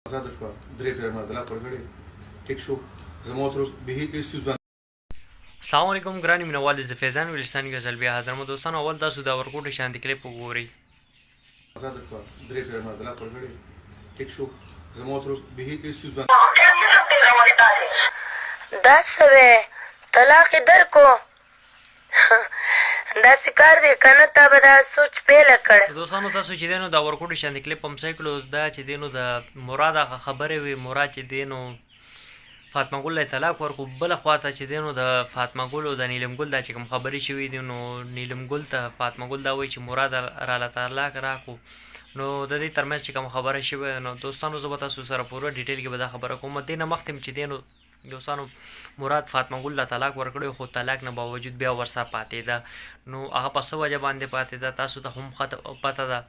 آزاد شوه درې پیره معادله پرګړې ټیک شو زما تر اوسه به هیڅ ځوان. السلام علیکم ګراني مینوال زه فیضان ولستان یو ځل بیا حاضر مو دوستانو. اول تاسو د ورکوټ شانتي کلیپ وګورئ. آزاد شوه درې پیره معادله پرګړې ټیک شو زما تر اوسه به هیڅ ځوان. دا سوې طلاق درکو دا سکار دی کنه تا به دا سوچ پیله کړ. دوستانو تاسو چې دینو د ورکوټ شانتي کلیپ هم سایکلو دا چې دینو د مراد هغه خبرې وي. مراد چې دینو فاطمه ګل طلاق ورکو، بله خواته چې دی نو د فاطمه ګل او د نیلم ګل دا چې کوم خبرې شوي دي نو نیلم ګل ته فاطمه ګل دا وایي چې مراد راله طلاق راکو. نو د دې ترمنځ چې کوم خبره شوې نو دوستانو زه به تاسو سره پوره ډیټیل کې به دا خبره کوم. دې نه مخکې چې دی نو دوستانو مراد فاطمه ګل له طلاق ورکړی، خو طلاق نه باوجود بیا ورسره پاتې ده. نو هغه په څه وجه باندې پاتې ده تاسو ته هم پته ده،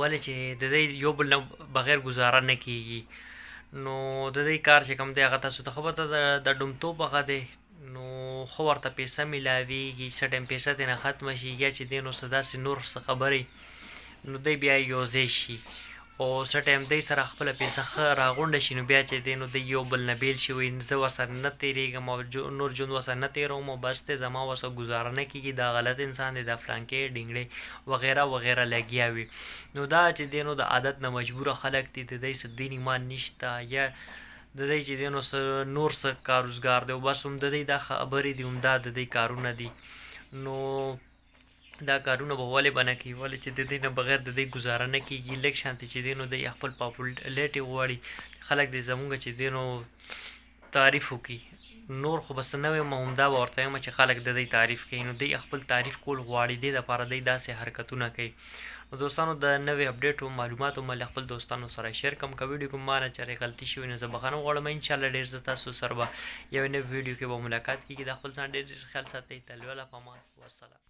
ولې چې د دې یو بل نه بغیر ګزاره نه کیږي. نو د دې کار چې کوم دی هغه تاسو ته خبره ده د ډومتوب هغه دی. نو خو ورته پیسه میلاویږي، څه ټایم پیسه ترېنه ختمه شي یا چې دی نو څه داسې نور څه خبرې نو دی بیا یو ځای شي او څه ټایم دی سره خپله پیسه ښه راغونډه شي نو بیا چې دی نو دی یو بل نه بیل شي وایي زه ورسره نه تېرېږم او نور ژوند ورسره نه تېروم او بس دی زما ورسره ګزاره نه کېږي، دا غلط انسان دی، دا فلانکې ډینګړې وغیره وغیره لګیا وي. نو دا چې دی نو د عادت نه مجبوره خلک دي، د دی څه دین ایمان نشته یا د دی چې دی نو څه نور څه کار روزګار دی او بس هم د دی دا خبرې دي، همدا د دی کارونه دي. نو دا کارونه به ولې به نه کوي، ولې چې د دې نه بغیر د دې ګزاره نه کېږي. لږ شانتې چې دی نو دی خپل پاپولیټي غواړي خلک دی زمونږ چې دی نو تعریف وکړي. نور خو بس نه وایم، همدا به ورته وایم چې خلک د دې تعریف کوي. نو دی خپل تعریف کول غواړي، دې دپاره دی داسې حرکتونه کوي. نو دوستانو د نوې اپډیټو معلوماتو مې خپل دوستانو سره شیر کوم. که ویډیو کوم ما نه چېرې غلطي شوې نو زه بخښنه غواړم. انشاءالله ډېر زه تاسو سره به یوې نوې ویډیو کې به ملاقات کېږي. د خپل ځان ډېر ډېر خیال ساتئ. تل ول په امان. والسلام.